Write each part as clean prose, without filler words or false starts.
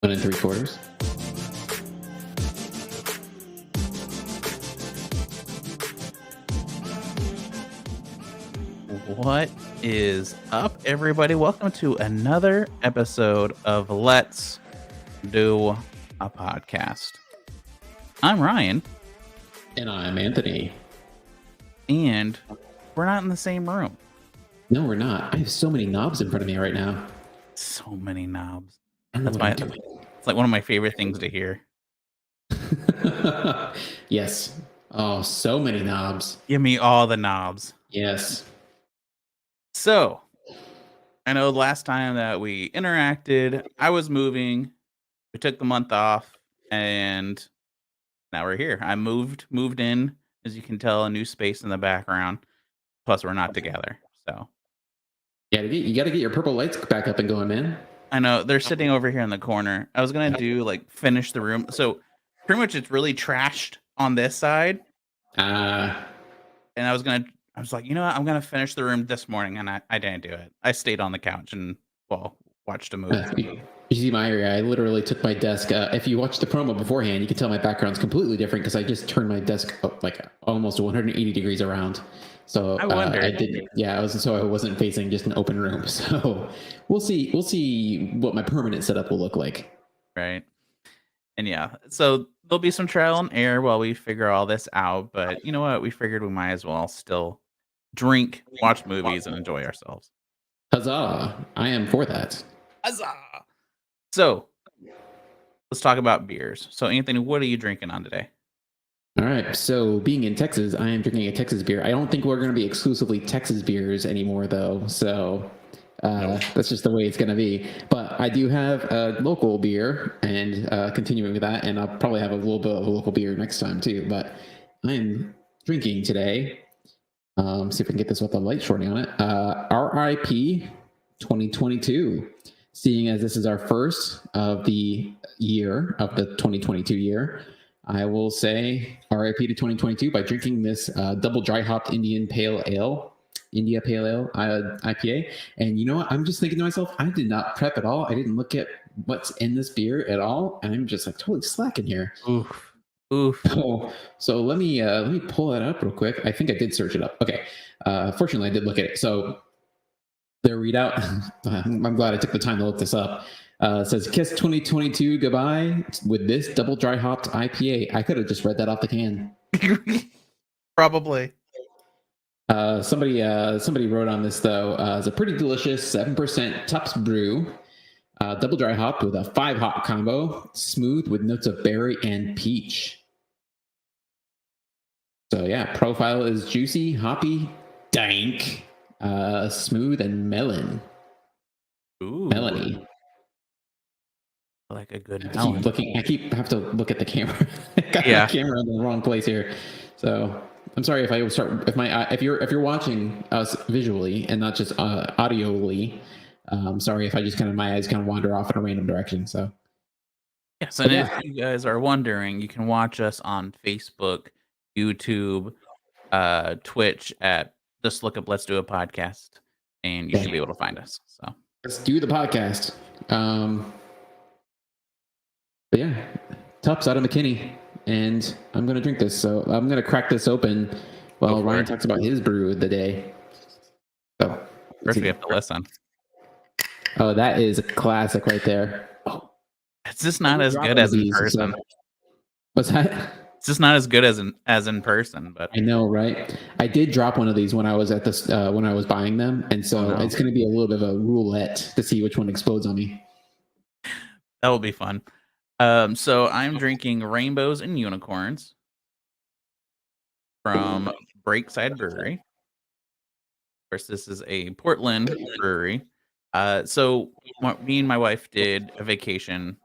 1 3/4. What is up, everybody? Welcome to another episode of Let's Do a Podcast. I'm Ryan, And I'm Anthony. and we're not in the same room. No, we're not. I have so many knobs in front of me right now. So many knobs. I don't know That's what I'm It's like one of my favorite things to hear. doing. Yes. Oh, so many knobs. Give me all the knobs. Yes. So, I know last time that we interacted, I was moving. We took the month off, and now we're here. I moved in, as you can tell, a new space in the background. Plus, we're not together. So Yeah, you got to get your purple lights back up and going, man. I know they're sitting over here in the corner. I was gonna do finish the room. So pretty much it's really trashed on this side. And I was like, you know what? I'm gonna finish the room this morning, and I didn't do it. I stayed on the couch and watched a movie. You see my area. I literally took my desk. If you watch the promo beforehand, you can tell my background's completely different because I just turned my desk up like almost 180 degrees around. So I wondered. I didn't. Yeah, I wasn't facing just an open room. So we'll see. We'll see what my permanent setup will look like. Right. And yeah, so there'll be some trial and error while we figure all this out. But you know what? We figured we might as well still drink, watch movies, and enjoy ourselves. Huzzah! I am for that. Huzzah! So let's talk about beers. So Anthony, what are you drinking on today? All right. So being in Texas, I am drinking a Texas beer. I don't think we're going to be exclusively Texas beers anymore, though. So that's just the way it's going to be. But I do have a local beer, and continuing with that, and I'll probably have a little bit of a local beer next time too. But I'm drinking today. See if we can get this with the light shorting on it. RIP 2022. Seeing as this is our first of the year of the 2022 year, I will say RIP to 2022 by drinking this double dry hopped India Pale Ale IPA. And you know what? I'm just thinking to myself, I did not prep at all. I didn't look at what's in this beer at all, and I'm just like totally slacking here. Oof. So let me pull that up real quick. I think I did search it up. Okay. Fortunately, I did look at it. So their readout. I'm glad I took the time to look this up. It says Kiss 2022 goodbye with this double dry hopped IPA. I could have just read that off the can. Probably. Somebody wrote on this though. It's a pretty delicious 7% Tufts brew, double dry hopped with a 5 hop combo, smooth with notes of berry and peach. So yeah, profile is juicy, hoppy, dank, smooth, and melon. Ooh. Melony. Like a good I have to look at the camera. I got Yeah. the camera in the wrong place here. So I'm sorry if I start if you're watching us visually and not just audioly. Sorry if I just my eyes kind of wander off in a random direction. So yes, and if you guys are wondering, you can watch us on Facebook, YouTube, Twitch at just look up Let's Do a Podcast, and you should be able to find us. So let's do the podcast. But yeah, Tufts out of McKinney, and I'm gonna drink this. So I'm gonna crack this open while Ryan talks about his brew of the day. So first we have to listen. Oh, that is a classic right there. Oh, it's just not as good as in person. What's that? It's just not as good as in person. But I know, right? I did drop one of these when I was at this when I was buying them, and so it's going to be a little bit of a roulette to see which one explodes on me. That will be fun. So I'm drinking Rainbows and Unicorns from Breakside Brewery. Of course, this is a Portland brewery. So me and my wife did a vacation.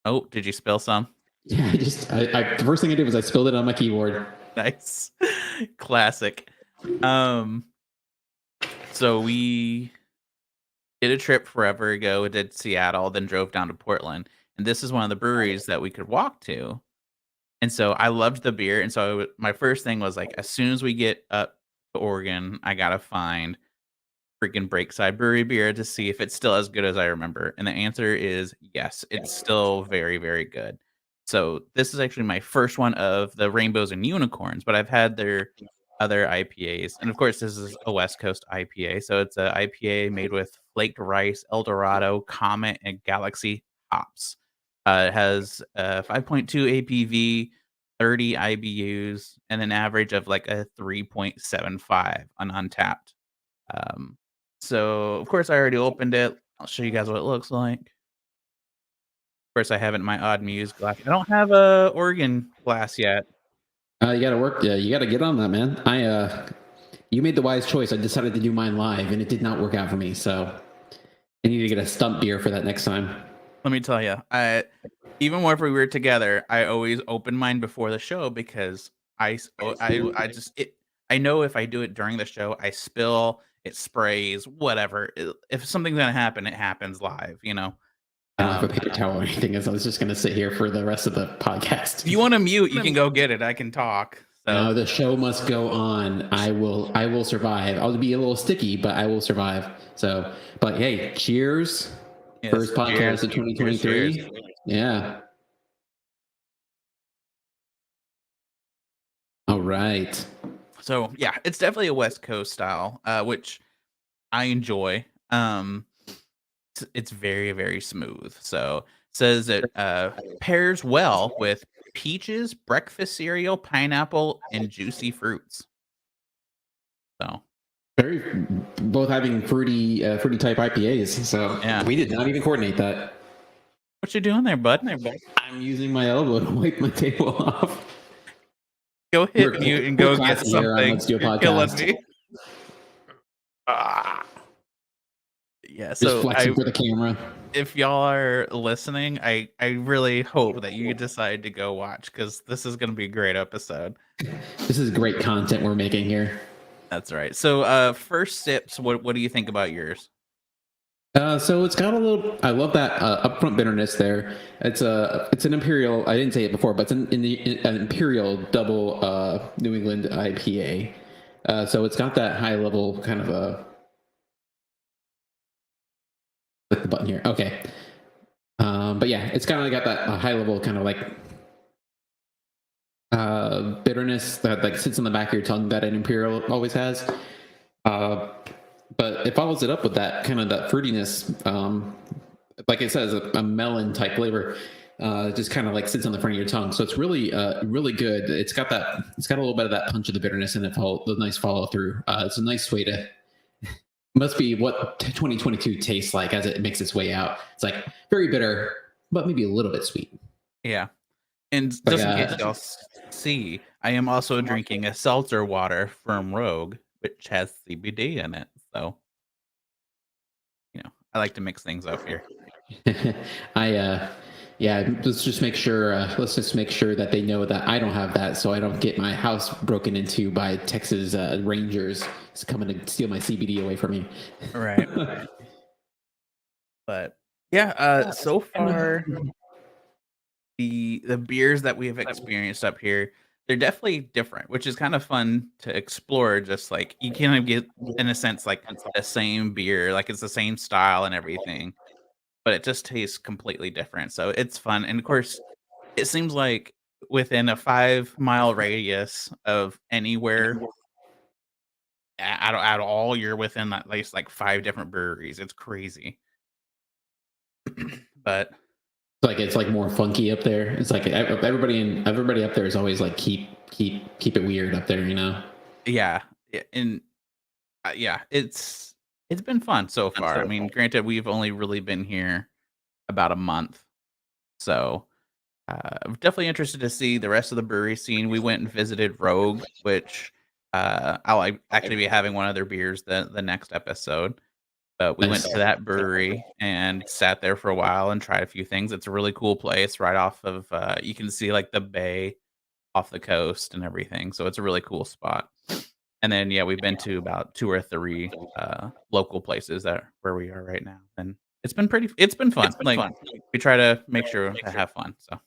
Oh, did you spill some? Yeah, the first thing I did was I spilled it on my keyboard. Nice. Classic. So we did a trip forever ago. We did Seattle, then drove down to Portland. And this is one of the breweries that we could walk to. And so I loved the beer. And so my first thing was as soon as we get up to Oregon, I got to find freaking Breakside Brewery beer to see if it's still as good as I remember. And the answer is yes, it's still very, very good. So this is actually my first one of the Rainbows and Unicorns, but I've had their other IPAs. And of course, this is a West Coast IPA. So it's an IPA made with flaked rice, Eldorado, Comet, and Galaxy hops. It has 5.2 APV, 30 IBUs, and an average of like a 3.75 on Untapped. So of course I already opened it. I'll show you guys what it looks like. Of course, I have it in my Odd Muse glass. I don't have a Oregon glass yet. You gotta work. Yeah, you gotta get on that, man. You made the wise choice. I decided to do mine live, and it did not work out for me. So I need to get a stump beer for that next time. Let me tell you, even more if we were together, I always open mine before the show because I know if I do it during the show, I spill, it sprays, whatever. If something's gonna happen, it happens live. I don't have a paper towel or anything, as I was just going to sit here for the rest of the podcast. If you want to mute, you can go get it. I can talk. So. No, the show must go on. I will survive. I'll be a little sticky, but I will survive. So, but hey, cheers. Yes, first podcast of 2023. Cheers. Yeah. All right. So yeah, it's definitely a West Coast style, which I enjoy. It's very, very smooth. So it says it pairs well with peaches, breakfast cereal, pineapple, and juicy fruits. So both having fruity type IPAs. So yeah, we did not even coordinate that. What you doing there, bud? I'm using my elbow to wipe my table off. Go hit mute and go get something. Let's do a podcast. You're killing me. Yeah, so just flexing for the camera. If y'all are listening, I really hope that you decide to go watch, because this is going to be a great episode. This is great content we're making here. That's right. So first sips, what do you think about yours? So it's got a little. I love that upfront bitterness there. It's an imperial. I didn't say it before, but it's an imperial double New England IPA. So it's got that high level kind of a. Click the button here. Okay. But yeah, it's kind of got that high level kind of like bitterness that like sits on the back of your tongue that an imperial always has. But it follows it up with that kind of that fruitiness, like it says, a melon type flavor. Just kind of like sits on the front of your tongue, so it's really, really good. It's got a little bit of that punch of the bitterness in it. The nice follow through. It's a nice way to. Must be what 2022 tastes like as it makes its way out. It's like very bitter, but maybe a little bit sweet. Yeah, and just in case y'all see, I am also drinking a seltzer water from Rogue, which has CBD in it. So, I like to mix things up here. Let's just make sure. Let's just make sure that they know that I don't have that, so I don't get my house broken into by Texas Rangers coming to steal my CBD away from me. Right. But yeah, so far the beers that we have experienced up here, they're definitely different, which is kind of fun to explore. Just like you kind of get, in a sense, like the same beer, like it's the same style and everything, but it just tastes completely different. So it's fun. And of course, it seems like within a 5-mile radius of anywhere at all, you're within at least like 5 different breweries. It's crazy. But it's like more funky up there. It's like everybody up there is always like keep it weird up there, Yeah, and yeah, it's been fun so far. I mean, granted, we've only really been here about a month, so I'm definitely interested to see the rest of the brewery scene. We went and visited Rogue, which I'll actually be having one of their beers the next episode. But we went to that brewery and sat there for a while and tried a few things. It's a really cool place right off of, you can see like the bay off the coast and everything. So it's a really cool spot. And then, yeah, we've been to about 2 or 3 local places where we are right now. And it's been fun. We try to make sure to have fun. So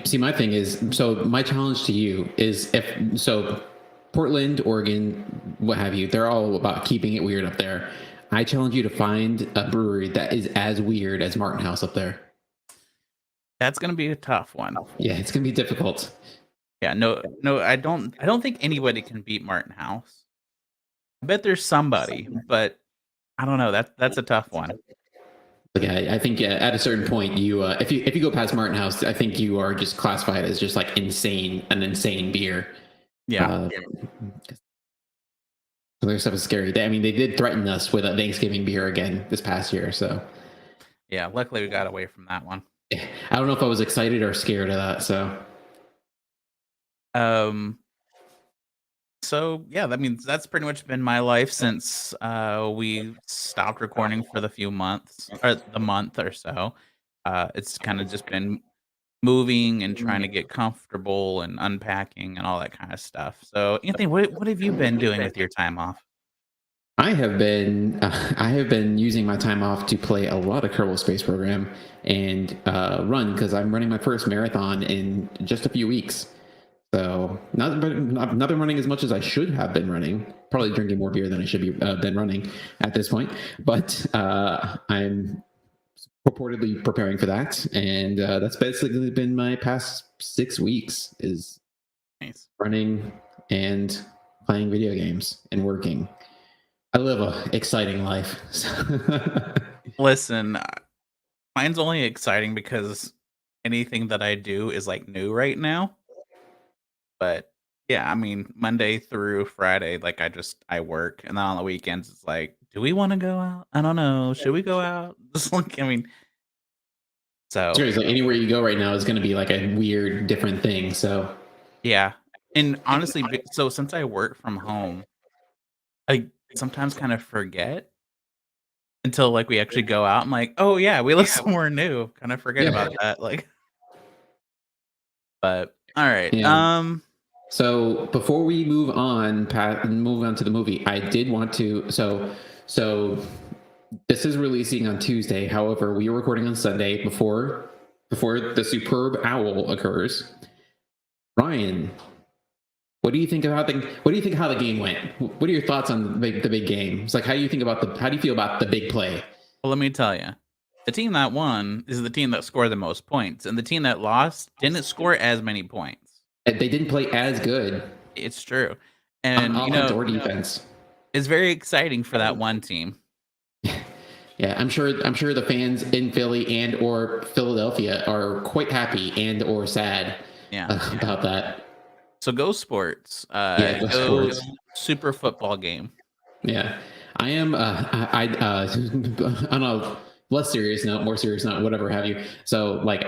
see, my thing is, so my challenge to you is Portland, Oregon, what have you, they're all about keeping it weird up there. I challenge you to find a brewery that is as weird as Martin House up there. That's gonna be a tough one. Yeah, it's gonna be difficult. Yeah, no, I don't think anybody can beat Martin House. I bet there's somebody, but I don't know. That's a tough one. Like, I think at a certain point, you if you go past Martin House, I think you are just classified as just like an insane beer. Yeah. So their stuff is scary. I mean, they did threaten us with a Thanksgiving beer again this past year. So yeah, luckily we got away from that one. I don't know if I was excited or scared of that. So yeah, that means that's pretty much been my life since we stopped recording for the month or so. It's kind of just been moving and trying to get comfortable and unpacking and all that kind of stuff. So Anthony, what have you been doing with your time off? I have been using my time off to play a lot of Kerbal Space Program and run, because I'm running my first marathon in just a few weeks. So not been running as much as I should have been running. Probably drinking more beer than I should be been running at this point. But I'm purportedly preparing for that, and that's basically been my past 6 weeks, is Nice. running and playing video games and working. I live a exciting life. Listen, mine's only exciting because anything that I do is like new right now. But yeah, I mean, Monday through Friday, like I work, and then on the weekends it's like, do we want to go out? I don't know. Should we go out? Just like, I mean, so Seriously, anywhere you go right now is going to be like a weird, different thing. So yeah. And honestly, so since I work from home, I sometimes kind of forget until like we actually go out. I'm like, oh yeah, we live somewhere new. Kind of forget about that. Like, but all right. Yeah. So before we move on to the movie, I did want to. So this is releasing on Tuesday. However, we are recording on Sunday before the superb owl occurs. Ryan, what do you think how the game went? What are your thoughts on the big game? It's like, how do you feel about the big play? Well, let me tell you. The team that won is the team that scored the most points, and the team that lost didn't score as many points. They didn't play as good. It's true. And on offense or defense. It's very exciting for that one team. Yeah, I'm sure the fans in Philly and or Philadelphia are quite happy and or sad about that. So go sports. Go sports. Super football game. Yeah. I am on a less serious note, more serious note, whatever have you. So like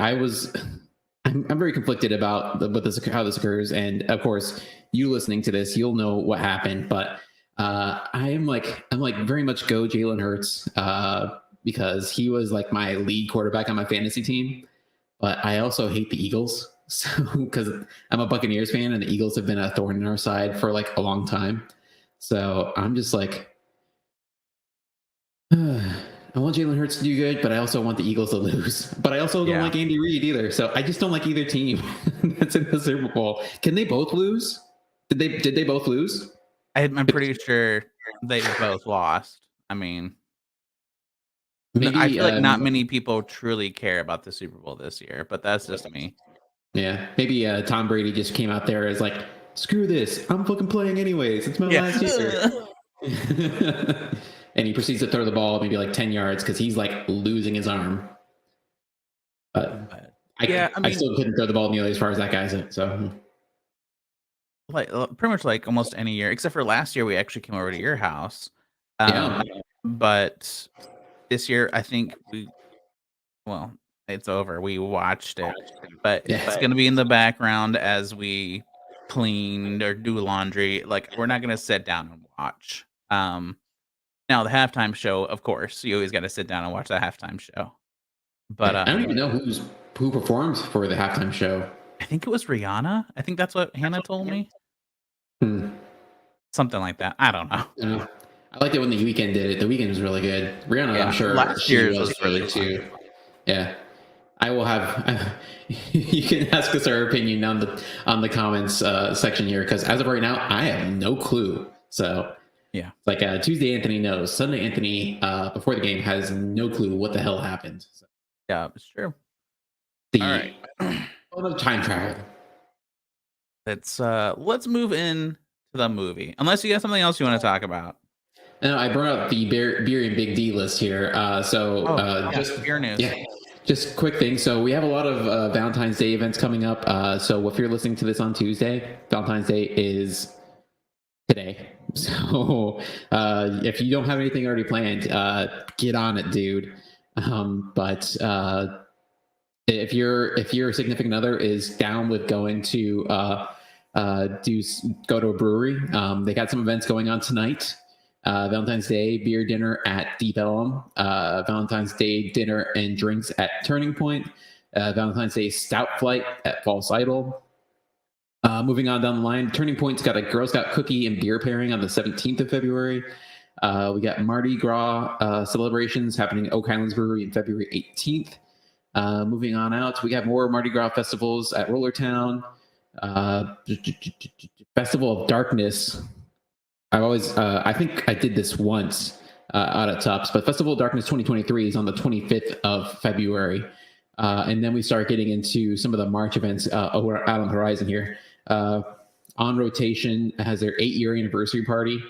I'm very conflicted about how this occurs, and of course, you listening to this, you'll know what happened. But I'm very much go Jalen Hurts because he was like my lead quarterback on my fantasy team. But I also hate the Eagles, so because I'm a Buccaneers fan, and the Eagles have been a thorn in our side for like a long time. So I'm just like, I want Jalen Hurts to do good, but I also want the Eagles to lose. But I also don't like Andy Reid either. So I just don't like either team that's in the Super Bowl. Can they both lose? Did they both lose? I'm pretty sure they both lost. I mean, maybe, I feel like not many people truly care about the Super Bowl this year, but that's just me. Yeah, maybe Tom Brady just came out there as like, screw this, I'm fucking playing anyways. It's my last year. And he proceeds to throw the ball maybe like 10 yards because he's like losing his arm. I still couldn't throw the ball nearly as far as that guy's it. So, like pretty much like almost any year, except for last year, we actually came over to your house. But this year, I think it's over. We watched it, but it's going to be in the background as we clean or do laundry. Like, we're not going to sit down and watch. Now, the halftime show, of course, you always got to sit down and watch the halftime show. But I don't even know who performs for the halftime show. I think it was Rihanna. I think that's what Hannah told me. Something like that. I don't know. I liked it when The Weeknd did it. The Weeknd was really good. Rihanna, I'm sure last year was really too. Yeah. I will have. You can ask us our opinion on the comments section here, because as of right now, I have no clue. So Yeah. like Tuesday, Anthony knows. Sunday, Anthony before the game has no clue what the hell happened. So, Yeah, it's true. the All right. of time travel. Let's move in to the movie. Unless you have something else you want to talk about. No, I brought up the beer and big D list here. Just beer news. yeah, just quick thing. So we have a lot of Valentine's Day events coming up. So if you're listening to this on Tuesday, Valentine's Day is today. So if you don't have anything already planned, get on it, dude. But if your significant other is down with going to go to a brewery, they got some events going on tonight. Valentine's Day beer dinner at Deep Elm, Valentine's Day dinner and drinks at Turning Point, Valentine's Day stout flight at False Idol. Moving on down the line, Turning Point's got a Girl Scout cookie and beer pairing on the 17th of February. We got Mardi Gras celebrations happening at Oak Highlands Brewery on February 18th. Moving on out, we got more Mardi Gras festivals at Rollertown. Festival of Darkness. I think I did this once out at Tops, but Festival of Darkness 2023 is on the 25th of February. And then we start getting into some of the March events out on the horizon here. On Rotation has their 8-year anniversary party.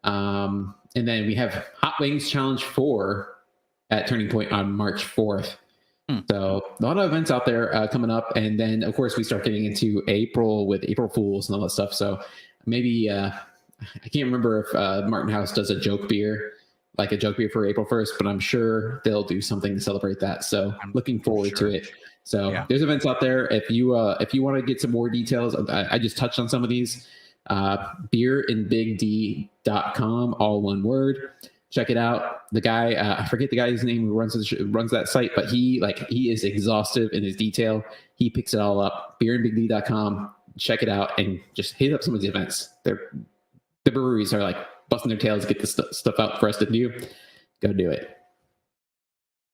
And then we have Hot Wings Challenge 4 at Turning Point on March 4th. So a lot of events out there coming up. And then, of course, we start getting into April with April Fools and all that stuff. So maybe, I can't remember if Martin House does a joke beer, like a joke beer for April 1st, but I'm sure they'll do something to celebrate that. So I'm looking forward to it. So there's events out there. If you want to get some more details, I just touched on some of these. beerandbigd.com, all one word. Check it out. The guy, I forget the guy's name who runs that site, but he is exhaustive in his detail. He picks it all up. Beerandbigd.com. Check it out and just hit up some of these events. The breweries are like busting their tails to get this stuff out for us to do. Go do it.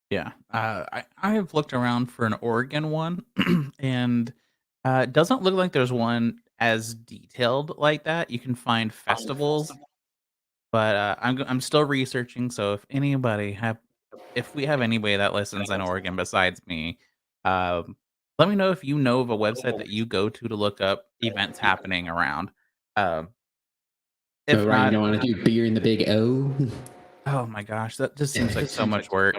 Yeah. I have looked around for an Oregon one, and it doesn't look like there's one as detailed like that. You can find festivals, but I'm still researching. So if we have anybody that listens in Oregon besides me, let me know if you know of a website that you go to look up events happening around. If So Ryan, not, you want to do beer in the big O? oh my gosh, that just seems like so much work.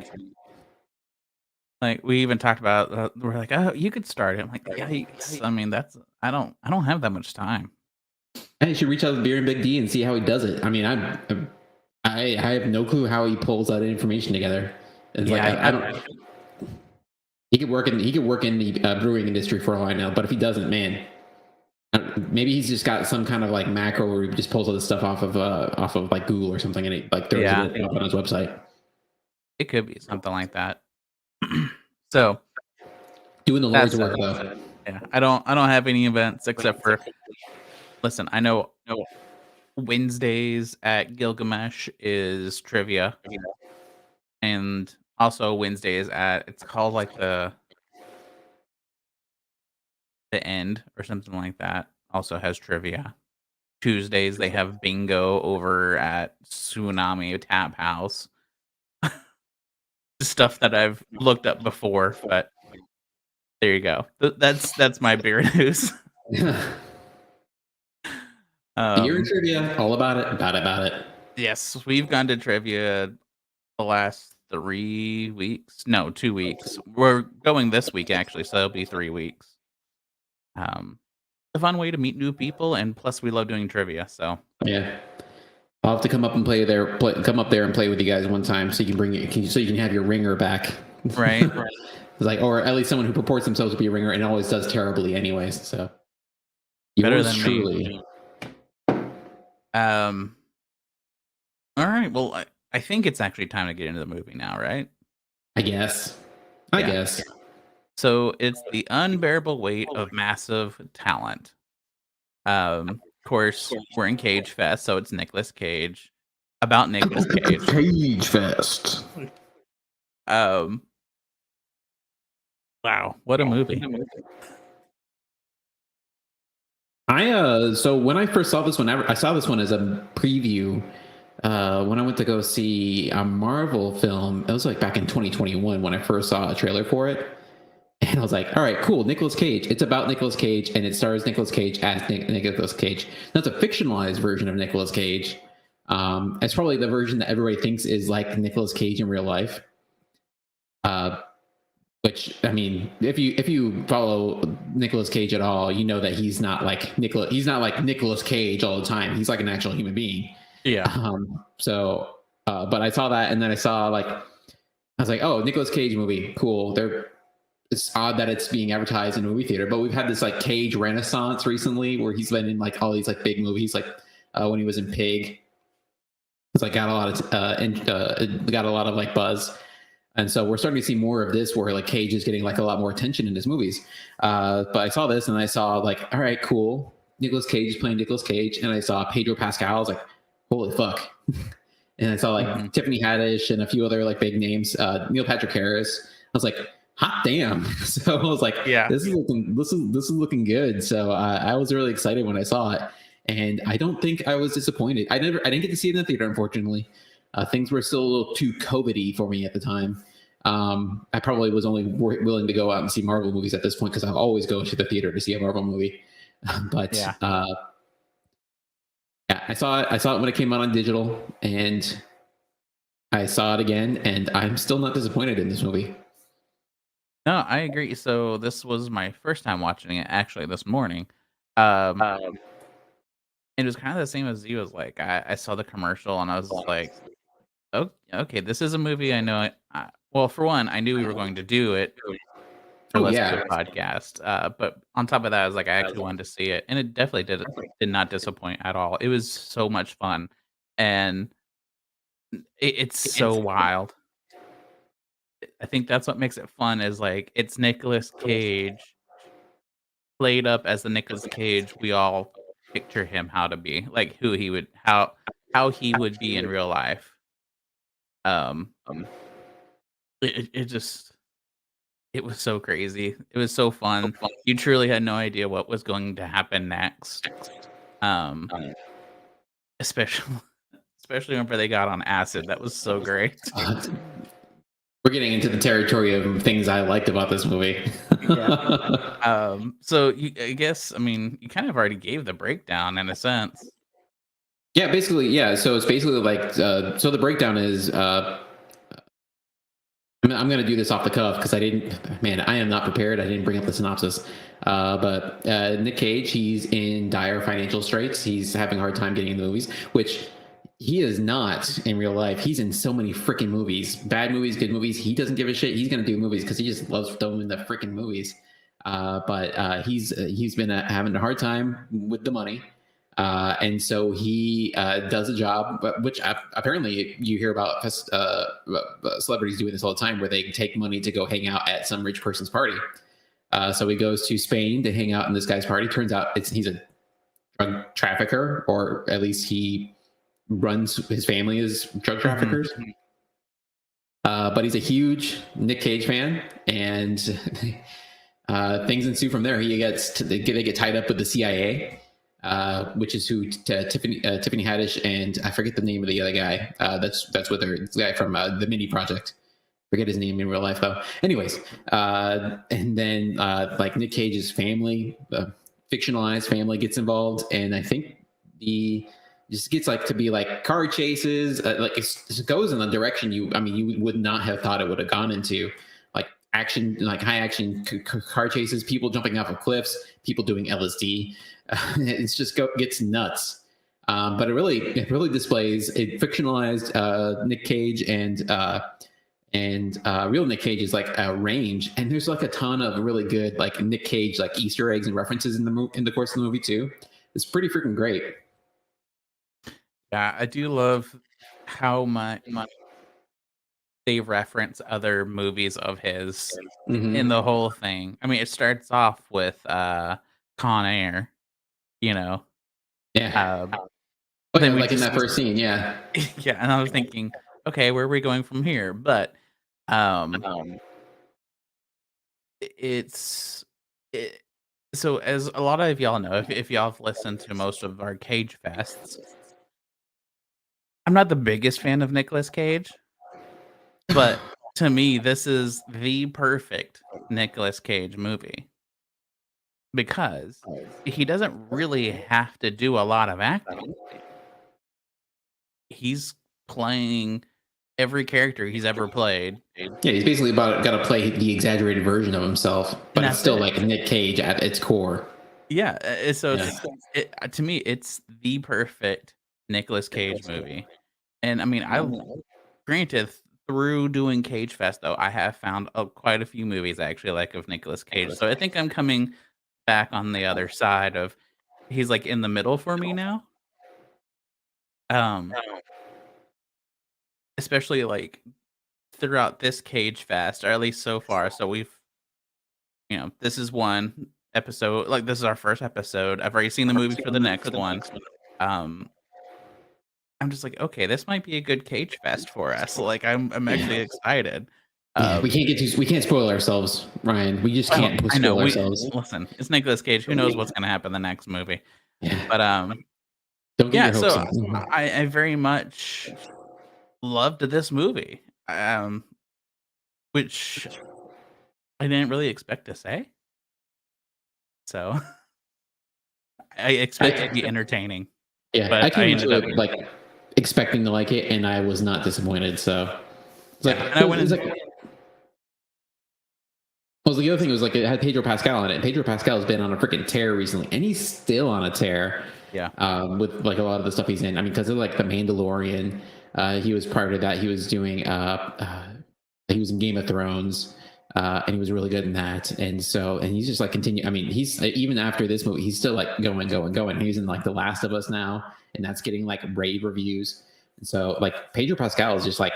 Like we even talked about, we're like, oh, you could start it. I'm like, yikes. I mean, I don't have that much time. And you should reach out to Beer and Big D and see how he does it. I mean, I have no clue how he pulls that information together. It's I don't. He could work in the brewing industry for all I know, but if he doesn't, man, maybe he's just got some kind of like macro where he just pulls all this stuff off of like Google or something, and he like throws it up on his website. It could be something like that. So doing the Lord's work though. Yeah, I don't have any events except for. Listen, I know Wednesdays at Gilgamesh is trivia, and also Wednesdays it's called like the end or something like that. Also has trivia. Tuesdays they have bingo over at Tsunami Tap House. Stuff that I've looked up before, but there you go. That's my beer news. Beer and trivia, all about it. Yes, we've gone to trivia the last 3 weeks. No, 2 weeks. We're going this week actually, so it'll be 3 weeks. A fun way to meet new people, and plus we love doing trivia. So yeah. I'll have to come up and come up there and play with you guys one time, so you can so you can have your ringer back. Right. Like, or at least someone who purports themselves to be a ringer and always does terribly anyways. So better than truly. Me. All right. Well, I think it's actually time to get into the movie now, right? I guess. So it's the unbearable weight of massive talent. Of course, we're in CAGEFEST, so it's Nicolas Cage. About Nicolas Cage. CAGEFEST. Wow, what a movie! So when I first saw this one, I saw this one as a preview. When I went to go see a Marvel film, it was like back in 2021 when I first saw a trailer for it. And I was like, all right, cool. Nicolas Cage. It's about Nicolas Cage, and it stars Nicolas Cage as Nicolas Cage. That's a fictionalized version of Nicolas Cage. It's probably the version that everybody thinks is like Nicolas Cage in real life. Which, I mean, if you follow Nicolas Cage at all, you know that he's not like Nicolas Cage all the time. He's like an actual human being. Yeah. But I saw that, and then I was like, oh, Nicolas Cage movie, cool. It's odd that it's being advertised in a movie theater, but we've had this like Cage renaissance recently, where he's been in like all these like big movies, like when he was in Pig. It's like got a lot of like buzz. And so we're starting to see more of this where like Cage is getting like a lot more attention in his movies. But I saw this and I saw like, all right, cool. Nicolas Cage is playing Nicolas Cage. And I saw Pedro Pascal. I was like, holy fuck. And I saw like Tiffany Haddish and a few other like big names, Neil Patrick Harris. I was like, hot damn. So I was like, Yeah. this is looking good. So I was really excited when I saw it. And I don't think I was disappointed. I didn't get to see it in the theater, unfortunately. Things were still a little too COVID-y for me at the time. I probably was only willing to go out and see Marvel movies at this point because I always go to the theater to see a Marvel movie. Yeah, I saw it. I saw it when it came out on digital, and I saw it again, and I'm still not disappointed in this movie. No, I agree. So this was my first time watching it actually this morning. It was kind of the same as you. Was like I saw the commercial and I was like, oh, okay, this is a movie I know. Well, for one, I knew we were going to do it for Let's Do a Podcast. But on top of that, I was like, I actually wanted to see it, and it definitely did not disappoint at all. It was so much fun, and it's so wild. I think that's what makes it fun. Is like it's Nicolas Cage played up as the Nicolas Cage we all picture him how to be, like who he would how he would be in real life. It just it was so crazy. It was so fun. You truly had no idea what was going to happen next. Especially whenever they got on acid. That was so great. We're getting into the territory of things I liked about this movie. Yeah. So I guess, I mean, you kind of already gave the breakdown in a sense. Yeah, basically, yeah. So it's basically like, so the breakdown is, I'm going to do this off the cuff because I am not prepared. I didn't bring up the synopsis. But Nick Cage, he's in dire financial straits. He's having a hard time getting in the movies, which he is not in real life. He's in so many freaking movies, bad movies, good movies. He doesn't give a shit. He's going to do movies because he just loves throwing the freaking movies. But he's been having a hard time with the money. And so he does a job, which apparently you hear about celebrities doing this all the time, where they take money to go hang out at some rich person's party. So he goes to Spain to hang out in this guy's party. Turns out he's a drug trafficker, or at least he runs his family as drug traffickers. But he's a huge Nick Cage fan, and things ensue from there. They get tied up with the CIA. Which is who Tiffany Haddish and I forget the name of the other guy. That's with her. This guy from the Mini Project. Forget his name in real life though. Anyways, and then like Nick Cage's family, fictionalized family, gets involved, and I think just gets like to be like car chases. Like it goes in the direction you would not have thought it would have gone into. Like action, like high action car chases, people jumping off of cliffs, people doing LSD. It's just gets nuts. But it really displays a fictionalized Nick Cage and real Nick Cage is like a range, and there's like a ton of really good like Nick Cage like Easter eggs and references in the course of the movie too. It's pretty freaking great. Yeah, I do love how much they reference other movies of his in the whole thing. I mean, it starts off with Con Air, you know. Yeah. But then like in that first scene, yeah. Yeah, and I was thinking, okay, where are we going from here? But it's it, so as a lot of y'all know, if y'all have listened to most of our Cage Fests, I'm not the biggest fan of Nicolas Cage, but to me, this is the perfect Nicolas Cage movie because he doesn't really have to do a lot of acting. He's playing every character he's ever played, Yeah, he's basically got to play the exaggerated version of himself, and but it's that's still it. like Nick Cage at its core. Yeah, so Yeah. to me, it's the perfect Nicolas Cage movie. And I mean, I granted through doing Cage Fest though, I have found quite a few movies I actually like of Nicolas Cage. So I think I'm coming back on the other side of he's like in the middle for me now. Um, especially like throughout this Cage Fest, or at least so far. So we've this is one episode, like this is our first episode. I've already seen the movie for the next one. Um, I'm just like, okay, this might be a good Cage Fest for us. Like, I'm actually Yeah. excited. Yeah, we Um, can't spoil ourselves, Ryan. We just well, can't I know spoil ourselves. listen, it's Nicolas Cage. Who knows what's gonna happen in the next movie? Yeah. But Don't get yeah. your hopes So up. I very much loved this movie. Which I didn't really expect to say. So I expect it to be I, entertaining, yeah, but I I came ended into up, it like expecting to like it, and I was not disappointed. So it's like yeah. And I went it's in, like well, the other thing was like it had Pedro Pascal in it. Pedro Pascal has been on a freaking tear recently, and he's still on a tear. yeah. With like a lot of the stuff he's in. I mean, because of like the Mandalorian, he was part of that. He was doing he was in Game of Thrones, and he was really good in that. And so, and he's just like continue. I mean, he's even after this movie, he's still like going. He's in like The Last of Us now, and that's getting like rave reviews. And so, like Pedro Pascal is just like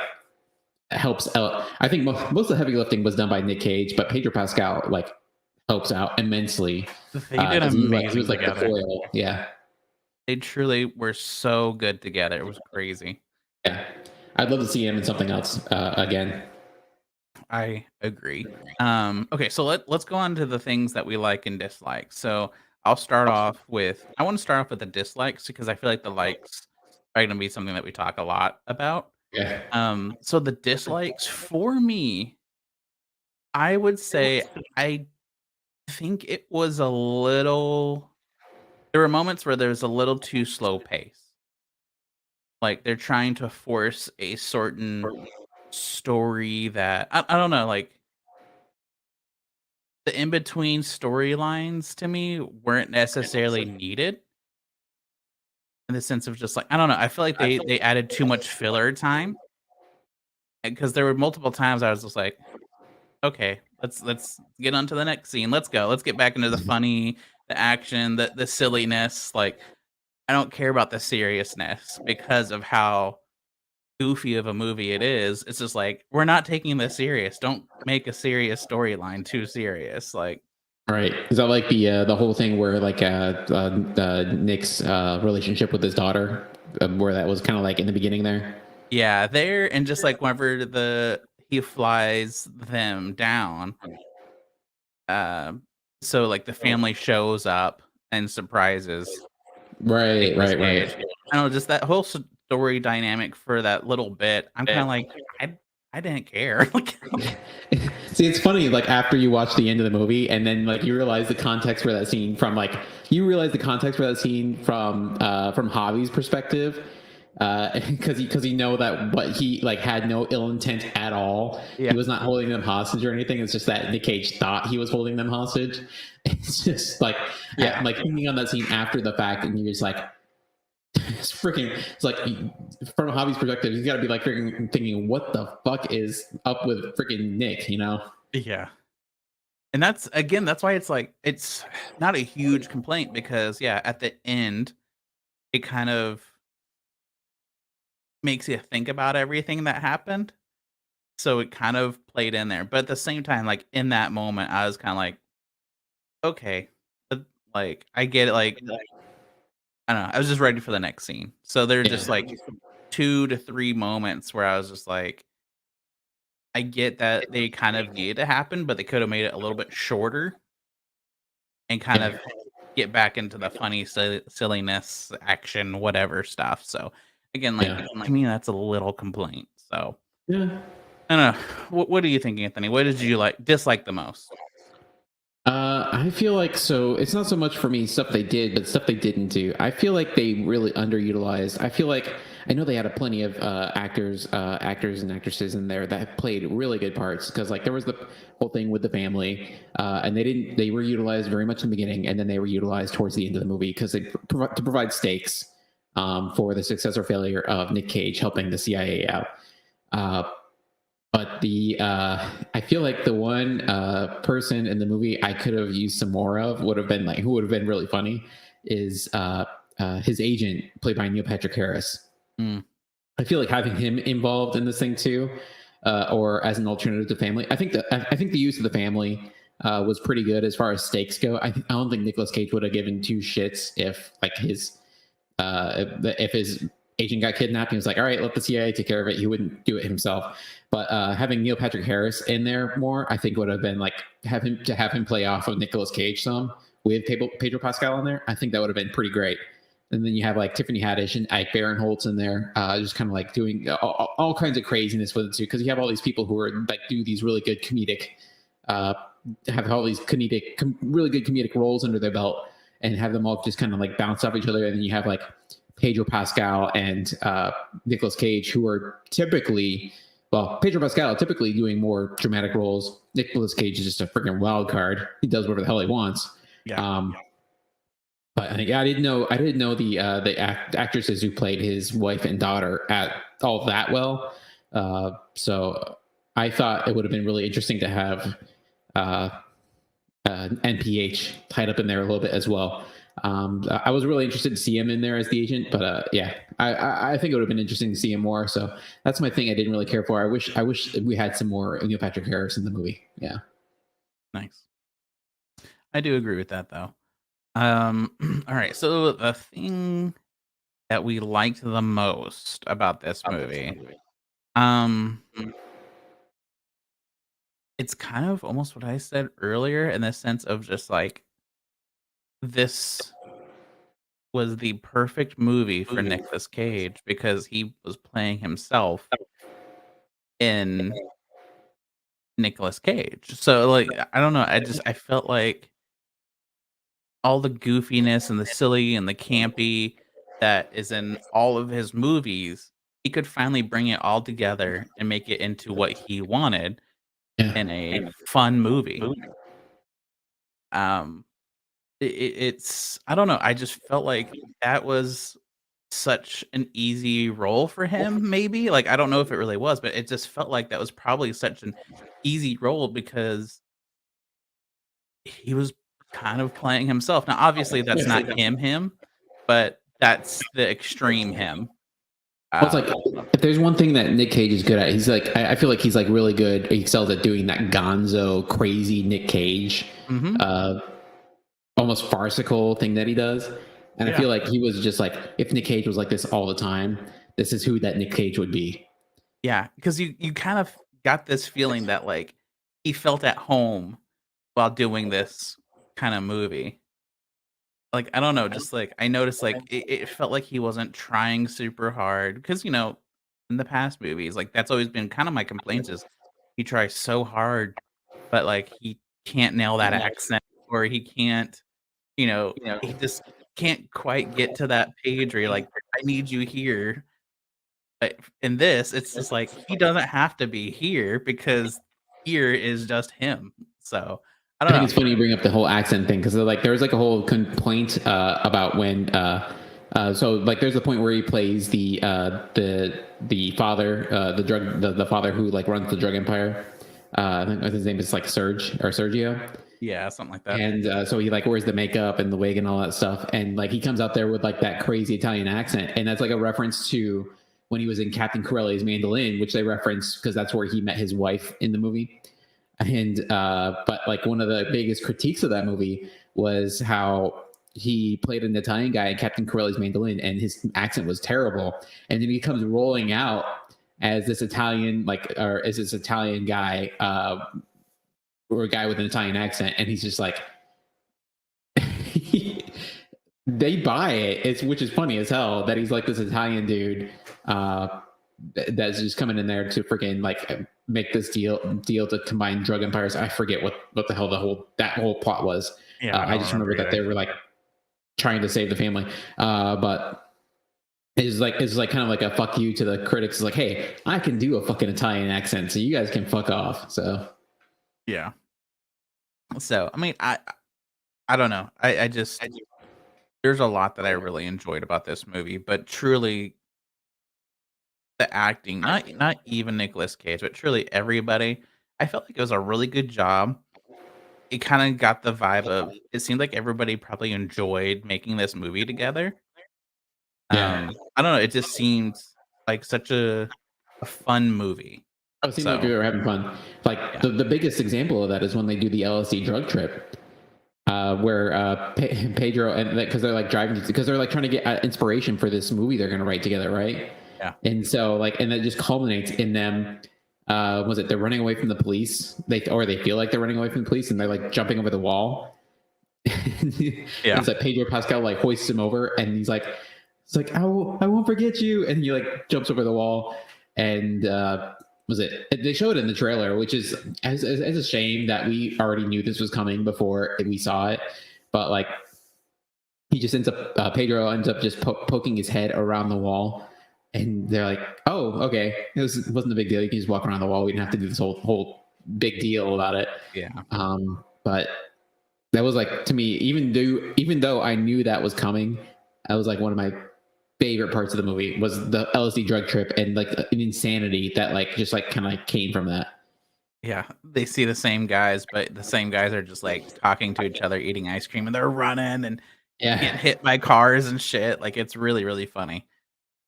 helps out. I think most of the heavy lifting was done by Nick Cage, but Pedro Pascal like helps out immensely They did because he amazing was like the together. foil. Yeah. They truly were so good together. It was crazy. Yeah, I'd love to see him in something else again. I agree. Okay, so let's go on to the things that we like and dislike. So I'll start off with I want to start off with the dislikes because I feel like the likes are gonna be something that we talk a lot about. Yeah, So the dislikes for me, I would say I think it was a little there were moments where there was a little too slow pace. Like they're trying to force a certain story that I don't know, like the in between storylines to me weren't necessarily needed in the sense of just like I don't know. I feel like they added too much filler time because there were multiple times I was just like, okay, let's get on to the next scene. Let's go. Let's get back into the funny, the action, the silliness. Like I don't care about the seriousness because of how goofy of a movie it is. It's just like we're not taking this serious. Don't make a serious storyline too serious. Like right. Is that like the whole thing where like Nick's relationship with his daughter, where that was kind of like in the beginning there? yeah, there and just like whenever he flies them down, um, so like the family shows up and surprises Right, Nicolas right, Cage. right. I don't know, just that whole story dynamic for that little bit. I'm kind of like I didn't care. Like See, it's funny. Like after you watch the end of the movie, and then like you realize the context for that scene from from Javi's perspective, because you know that what he like had no ill intent at all. yeah, He was not holding them hostage or anything. It's just that Nick Cage thought he was holding them hostage. It's just like yeah, like thinking on that scene after the fact, and you're just like, it's freaking. It's like from Javi's perspective, he's got to be like freaking thinking, what the fuck is up with freaking Nick? You know? yeah. And that's again, that's why it's like it's not a huge complaint because yeah, at the end, it kind of makes you think about everything that happened. So it kind of played in there. But at the same time, like in that moment, I was kind of like, okay, but, like I get it. Like I don't know, I was just ready for the next scene. So there are Yeah. just like 2 to 3 moments where I was just like, I get that they kind of needed to happen, but they could have made it a little bit shorter and kind Yeah, of get back into the funny silliness, action, whatever stuff. So again, like yeah, to me, that's a little complaint. So yeah. I don't know. What are you thinking, Anthony? What did you dislike the most? I feel like so it's not so much for me stuff they did, but stuff they didn't do. I feel like they really underutilized. I feel like I know they had a plenty of actors and actresses in there that played really good parts because like there was the whole thing with the family, and they were utilized very much in the beginning, and then they were utilized towards the end of the movie because to provide stakes for the success or failure of Nick Cage helping the CIA out. Uh, but I feel like the one person in the movie I could have used some more of would have been like who would have been really funny is his agent played by Neil Patrick Harris. Mm, I feel like having him involved in this thing too, or as an alternative to family. I think the use of the family was pretty good as far as stakes go. I don't think Nicolas Cage would have given two shits if like if his agent got kidnapped, he was like, all right, let the CIA take care of it. He wouldn't do it himself. But having Neil Patrick Harris in there more, I think would have been like have him play off of Nicolas Cage some with Pedro Pascal in there. I think that would have been pretty great. And then you have like Tiffany Haddish and Ike Barinholtz in there, just kind of like doing all kinds of craziness with it too, because you have all these people who are like do these really good comedic, have all these really good comedic roles under their belt, and have them all just kind of like bounce off each other. And then you have like Pedro Pascal and Nicolas Cage, who are typically, well, Pedro Pascal typically doing more dramatic roles. Nicolas Cage is just a freaking wild card. He does whatever the hell he wants. yeah. But I didn't know the actresses who played his wife and daughter at all that well. So I thought it would have been really interesting to have NPH tied up in there a little bit as well. I was really interested to see him in there as the agent, but yeah, I think it would have been interesting to see him more. So that's my thing. I didn't really care for. I wish we had some more Neil Patrick Harris in the movie. Yeah. Nice. I do agree with that though. All right. So the thing that we liked the most about this movie, um, it's kind of almost what I said earlier in the sense of just like this was the perfect movie for Nicolas Cage because he was playing himself in Nicolas Cage. So like I don't know, I felt like all the goofiness and the silly and the campy that is in all of his movies, he could finally bring it all together and make it into what he wanted Yeah. in a fun movie. Um, it's I don't know. I just felt like that was such an easy role for him. Maybe like I don't know if it really was, but it just felt like that was probably such an easy role because he was kind of playing himself. Now, obviously, that's not him, but that's the extreme him. Well, it's like Um, if there's one thing that Nick Cage is good at, he's like I feel like he's like really good. He excels at doing that gonzo, crazy Nick Cage, mhm, uh, almost farcical thing that he does. And I yeah, feel like he was just like if Nick Cage was like this all the time, this is who that Nick Cage would be. yeah, because you kind of got this feeling that like he felt at home while doing this kind of movie. Like, I don't know, just, like, I noticed, like, it felt like he wasn't trying super hard because, in the past movies, like, that's always been kind of my complaints is he tries so hard, but, like, he can't nail that accent or he can't, he just can't quite get to that page where you're like, "I need you here." But in this, it's just like, he doesn't have to be here because here is just him. So, I I don't think know. it's funny you bring up the whole accent thing because like there was like a whole complaint about when so like there's a point where he plays the father the father who like runs the drug empire. I think his name is like Sergio. Yeah, something like that. And so he like wears the makeup and the wig and all that stuff, and like he comes out there with like that crazy Italian accent, and that's like a reference to when he was in Captain Corelli's Mandolin, which they reference because that's where he met his wife in the movie. And but like one of the biggest critiques of that movie was how he played an Italian guy in Captain Corelli's Mandolin, and his accent was terrible. And then he comes rolling out as this Italian, like, or as this Italian guy, or a guy with an Italian accent, and he's just like, they buy it. It's which is funny as hell that he's like this Italian dude that's just coming in there to freaking like make this deal to combine drug empires. I forget what the hell that whole plot was. Yeah, I just remember that they were like trying to save the family, but. It's like kind of like a fuck you to the critics. It's like, hey, I can do a fucking Italian accent, so you guys can fuck off. So yeah. So I mean, I don't know. I just there's a lot that I really enjoyed about this movie, but truly the acting, not even Nicolas Cage, but truly everybody. I felt like it was a really good job. It kind of got the vibe of it seemed like everybody probably enjoyed making this movie together. yeah, I don't know. It just seemed like such a fun movie. it seemed like we were having fun. Like the biggest example of that is when they do the LSD drug trip, where Pedro and because they're like driving because they're like trying to get inspiration for this movie they're going to write together, right? Yeah. And so like, and that just culminates in them. Was it they're running away from the police? They feel like they're running away from the police, and they're like jumping over the wall. Yeah. It's like Pedro Pascal like hoists him over, and he's like, it's like I won't forget you, and he like jumps over the wall, and they showed it in the trailer, which is as a shame that we already knew this was coming before we saw it, but like he just ends up Pedro ends up just poking his head around the wall, and they're like, oh, okay, it wasn't a big deal. You can just walk around the wall. We didn't have to do this whole big deal about it. Yeah. But that was like, to me, even though I knew that was coming, that was like one of my favorite parts of the movie was the LSD drug trip and like an insanity that like just like kind of like came from that. Yeah, they see the same guys, but the same guys are just like talking to each other, eating ice cream, and they're running and getting hit by cars and shit. Like it's really, really funny.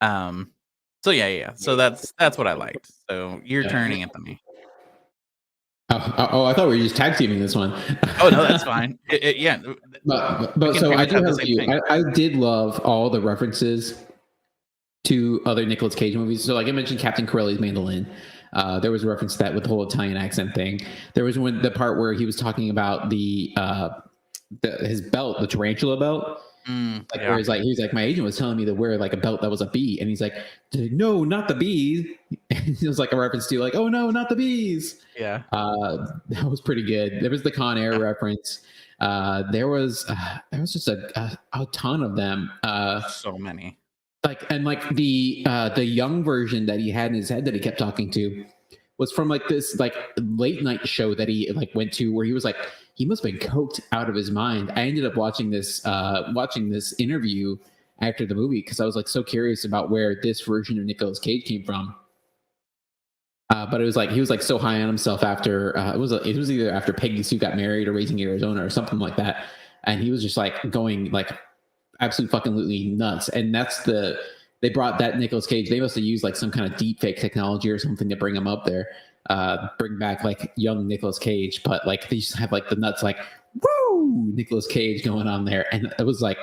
So yeah. So that's what I liked. So you're turning it to me. Oh, I thought we were just tag teaming this one. Oh no, that's fine. Yeah, but so I do have I did love all the references to other Nicolas Cage movies. So like I mentioned, Captain Corelli's mandolin. There was a reference to that with the whole Italian accent thing. There was the part where he was talking about his belt, the tarantula belt. Where he's like, my agent was telling me to wear like a belt that was a bee, and he's like, no, not the bees. And it was like a reference to like, oh no, not the bees. Yeah, that was pretty good. There was the Con Air reference. There was just a ton of them. So many. Like the young version that he had in his head that he kept talking to was from like this like late night show that he like went to where he was like, he must have been coked out of his mind. I ended up watching this interview after the movie because I was like so curious about where this version of Nicolas Cage came from. But it was like he was like so high on himself after it was either after Peggy Sue got married or Raising Arizona or something like that, and he was just like going like absolutely nuts. And they brought that Nicolas Cage. They must have used like some kind of deep fake technology or something to bring him up there. Bring back like young Nicolas Cage, but like they just have like the nuts like woo Nicolas Cage going on there, and it was like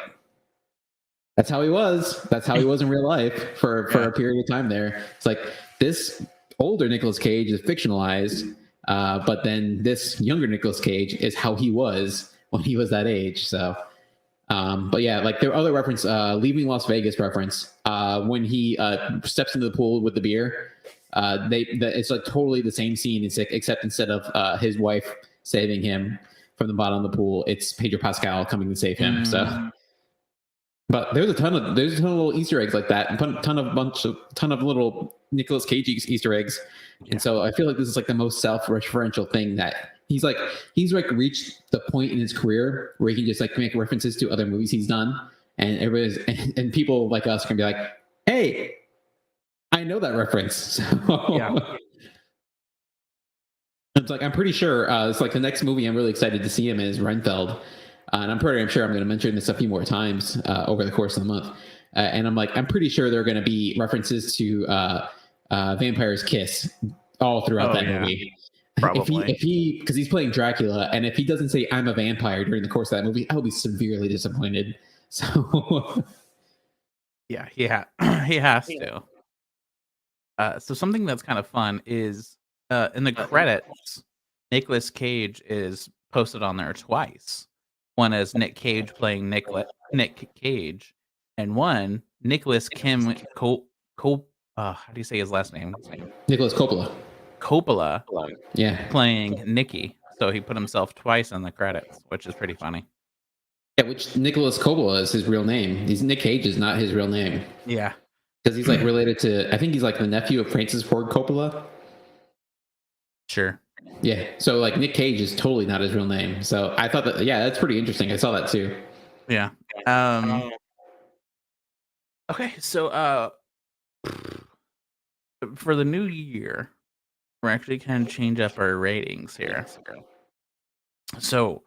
that's how he was in real life for a period of time there. It's like this older Nicolas Cage is fictionalized, but then this younger Nicolas Cage is how he was when he was that age. So but yeah, like there are other reference Leaving Las Vegas reference when he steps into the pool with the beer. It's like totally the same scene, except instead of his wife saving him from the bottom of the pool, it's Pedro Pascal coming to save him. So, but there's a ton of little Easter eggs like that, and ton of little Nicolas Cage Easter eggs. Yeah. And so I feel like this is like the most self-referential thing that he's reached the point in his career where he can just like make references to other movies he's done, and and people like us can be like, hey, I know that reference. So, yeah. It's like I'm pretty sure it's like the next movie I'm really excited to see him in is Renfeld, and I'm sure I'm going to mention this a few more times over the course of the month. And I'm pretty sure there are going to be references to Vampire's Kiss all throughout that movie. Probably. Because he's playing Dracula, and if he doesn't say I'm a vampire during the course of that movie, I'll be severely disappointed. So yeah, he has to. So something that's kind of fun is in the credits, Nicolas Cage is posted on there twice. One as Nick Cage playing Nick Cage, and one Nicholas how do you say his last name? Nicholas Coppola. Coppola Yeah. playing Nicky. So he put himself twice in the credits, which is pretty funny. Yeah, which Nicholas Coppola is his real name. Nick Cage is not his real name. Yeah. Because he's like related to, I think he's like the nephew of Francis Ford Coppola. Sure. Yeah. So like Nick Cage is totally not his real name. So I thought that, yeah, that's pretty interesting. I saw that too. Yeah. Okay. So for the new year, we're actually going to change up our ratings here. So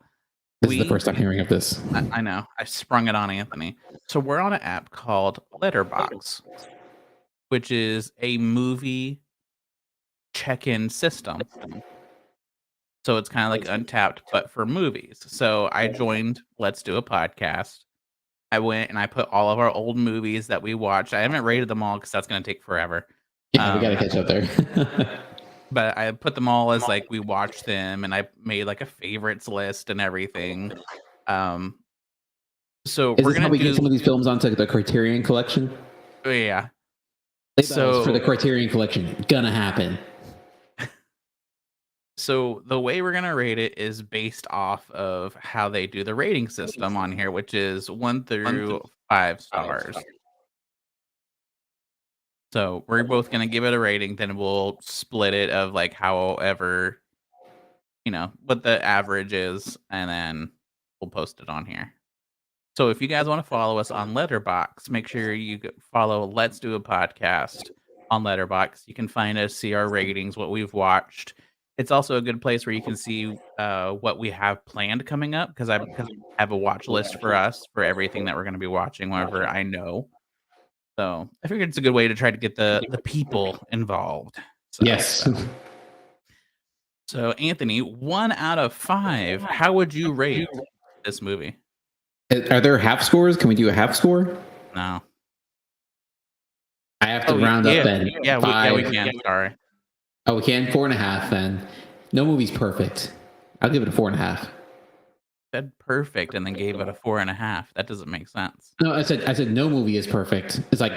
This is the first I'm hearing of this. I know. I sprung it on Anthony. So we're on an app called Letterbox, which is a movie check-in system. So it's kind of like Untapped, but for movies. So I joined Let's Do a Podcast. I went and I put all of our old movies that we watched. I haven't rated them all because that's going to take forever. Yeah, we got to catch up there. But I put them all as like we watched them, and I made like a favorites list and everything. So Is we're this how gonna we do get some of these films onto the Criterion Collection? yeah. So for the Criterion Collection, gonna happen. So the way we're gonna rate it is based off of how they do the rating system on here, which is 1 through 5 stars. So we're both gonna give it a rating, then we'll split it of like however, what the average is, and then we'll post it on here. So if you guys want to follow us on Letterbox, make sure you follow Let's Do a Podcast on Letterbox. You can find us, see our ratings, what we've watched. It's also a good place where you can see what we have planned coming up, because I have a watch list for us for everything that we're going to be watching whenever I know. So I figured it's a good way to try to get the people involved. So, yes. So Anthony, 1 out of 5, how would you rate this movie? Are there half scores? Can we do a half score? No. I have to round up then. Yeah, we can. Sorry. Oh, we can? 4.5 then. No movie's perfect. I'll give it a 4.5. Said perfect and then gave it a 4.5. That doesn't make sense. No, I said no movie is perfect. It's like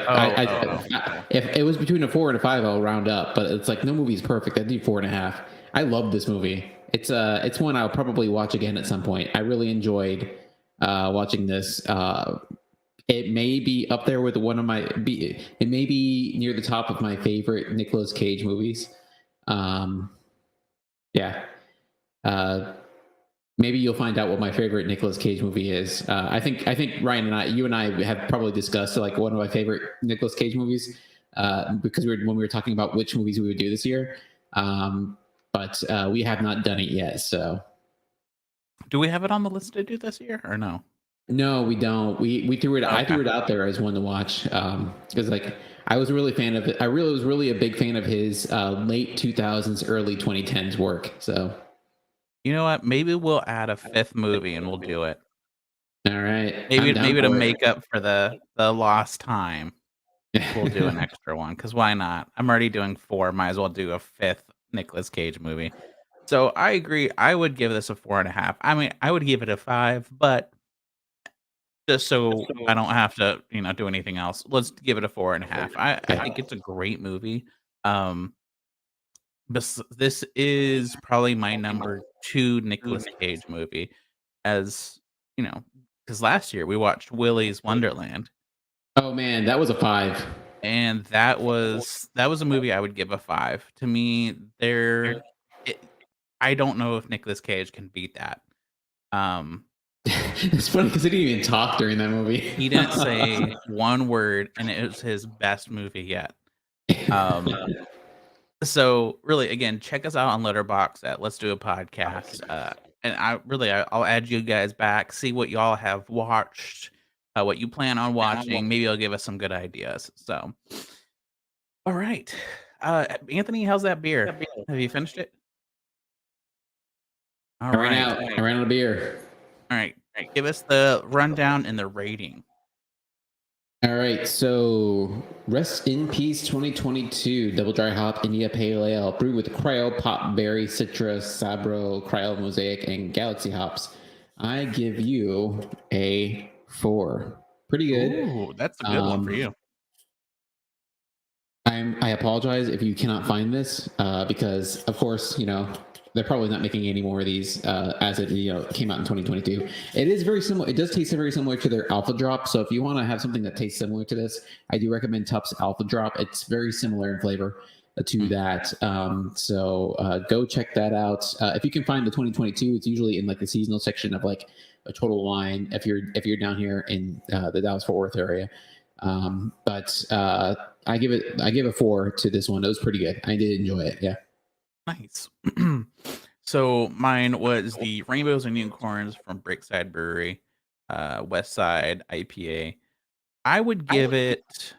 if it was between a 4 and a 5, I'll round up. But it's like no movie is perfect. I'd do 4.5. I love this movie. It's one I'll probably watch again at some point. I really enjoyed watching this. It may be up there with one of my. It may be near the top of my favorite Nicolas Cage movies. Yeah. Maybe you'll find out what my favorite Nicolas Cage movie is. I think Ryan and you and I have probably discussed like one of my favorite Nicolas Cage movies because when we were talking about which movies we would do this year. But we have not done it yet. So, do we have it on the list to do this year or no? No, we don't. We threw it. Okay. I threw it out there as one to watch because like I was really fan of it. I was really a big fan of his late 2000s, early 2010s work. So, you know what? Maybe we'll add a 5th movie and we'll do it. All right. Maybe to make up for the lost time. We'll do an extra one because why not? I'm already doing 4. Might as well do a 5th Nicolas Cage movie. So I agree. I would give this a 4.5. I mean, I would give it a 5, but just so I don't have to, do anything else, let's give it a 4.5. I think it's a great movie. This is probably my number 2 Nicolas Cage movie, as because last year we watched Willy's Wonderland. Oh man, that was a 5. And that was a movie I would give a 5. To me, I don't know if Nicolas Cage can beat that. It's funny because he didn't even talk during that movie. He didn't say one word, and it was his best movie yet. So really, again, check us out on Letterbox at Let's Do a Podcast. And I'll add you guys back, see what y'all have watched, what you plan on watching. Maybe it'll give us some good ideas. So, all right, Anthony, how's that beer? Have you finished it? All right. I ran out of beer. All right, give us the rundown and the rating. All right, so Rest in Peace 2022 Double Dry Hop India Pale Ale brewed with Cryo, Pop, Berry, Citrus, Sabro, Cryo, Mosaic, and Galaxy hops. I give you a 4. Pretty good. Ooh, that's a good one for you. I apologize if you cannot find this because, of course, they're probably not making any more of these as it came out in 2022. It is very similar. It does taste very similar to their Alpha Drop. So if you want to have something that tastes similar to this, I do recommend Tup's Alpha Drop. It's very similar in flavor to that. So go check that out. If you can find the 2022, it's usually in like the seasonal section of like a Total Wine. If you're down here in the Dallas-Fort Worth area. But I give a 4 to this one. It was pretty good. I did enjoy it. Yeah. Nice. So mine was the Rainbows and Unicorns from Brickside Brewery, West Side IPA. I would give it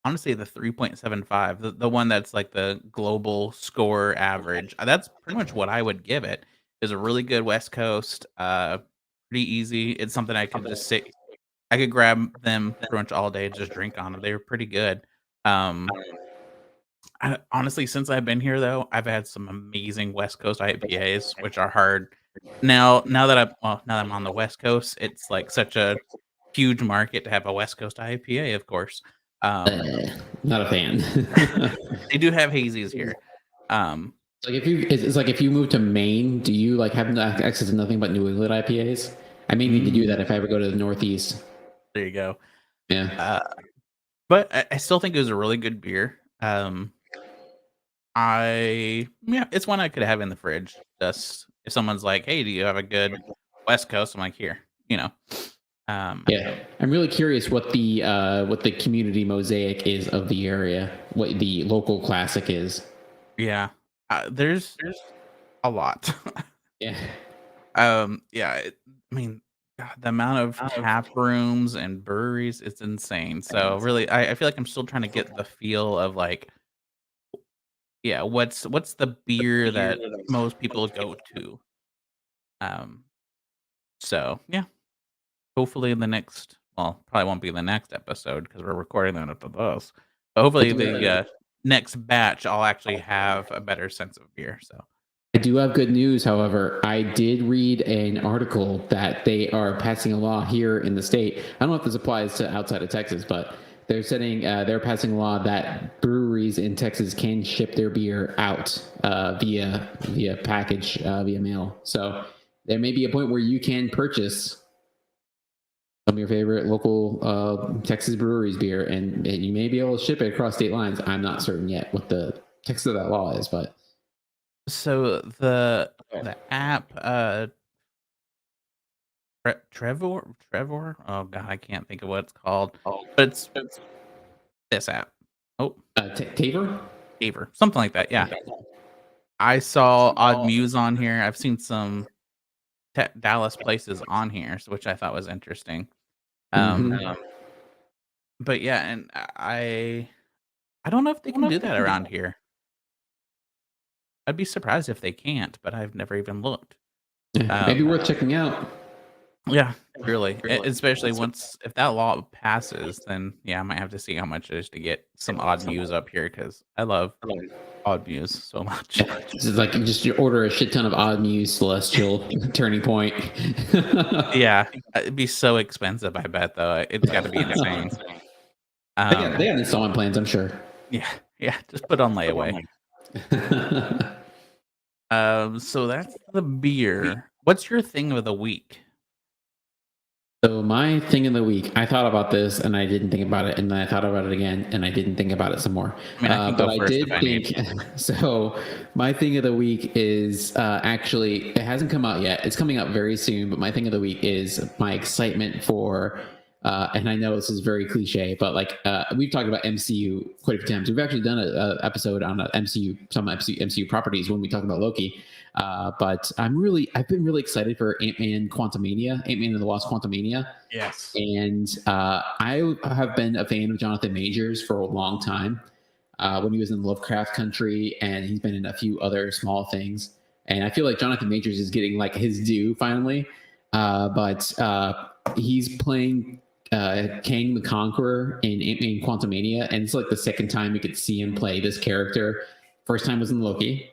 honestly the 3.75, the one that's like the global score average. That's pretty much what I would give it. It's a really good West Coast, pretty easy. It's something I could just sit. I could grab them pretty much all day, just drink on them. They were pretty good. Honestly, since I've been here though, I've had some amazing West Coast IPAs, which are hard. Now that I'm on the West Coast, it's like such a huge market to have a West Coast IPA, of course. Not a fan. They do have hazies here. It's like if you move to Maine, do you like have access to nothing but New England IPAs? I may need to do that if I ever go to the Northeast. There you go. Yeah. But I still think it was a really good beer. It's one I could have in the fridge. Just if someone's like, "Hey, do you have a good West Coast?" I'm like, "Here," Yeah, I'm really curious what the community mosaic is of the area, what the local classic is. Yeah, there's a lot. Yeah. Yeah. I mean, God, the amount of tap rooms and breweries, it's insane. So really, I feel like I'm still trying to get the feel of like, yeah, what's the beer that most people go to. So yeah, hopefully in the next, well, probably won't be the next episode because we're recording that after this. But hopefully the next batch, I'll actually have a better sense of beer. So I do have good news, however. I did read an article that they are passing a law here in the state. I don't know if this applies to outside of Texas, but they're passing a law that breweries in Texas can ship their beer out via package, via mail. So there may be a point where you can purchase some of your favorite local Texas breweries beer, and you may be able to ship it across state lines. I'm not certain yet what the text of that law is, but. So the app, Trevor. Oh God, I can't think of what it's called. But it's this app. Oh, Taver, something like that. Yeah, I saw Odd Muse on here. I've seen some Dallas places on here, which I thought was interesting. But yeah, and I don't know if they can do that around here. I'd be surprised if they can't, but I've never even looked. Maybe worth checking out. Yeah, really. Especially if that law passes, then yeah, I might have to see how much it is to get some Odd Muse up here because I love Odd Muse so much. It's like you order a shit ton of Odd Muse Celestial Turning Point. Yeah, it'd be so expensive. I bet though, it's got to be insane. They got installment plans, I'm sure. Yeah, just put on layaway. So that's the beer. What's your thing of the week? So my thing of the week, I thought about this and I didn't think about it, and then I thought about it again and I didn't think about it some more. But I did think. So my thing of the week is actually, it hasn't come out yet. It's coming out very soon. But my thing of the week is my excitement for. And I know this is very cliche, but like we've talked about MCU quite a few times. We've actually done an episode on some MCU properties when we talk about Loki. But I've been really excited for Ant-Man and the Wasp Quantumania. Yes. And I have been a fan of Jonathan Majors for a long time. When he was in Lovecraft Country, and he's been in a few other small things. And I feel like Jonathan Majors is getting like his due finally. But he's playing Kang the Conqueror in Ant-Man Quantumania, and it's like the second time you could see him play this character. First time was in Loki.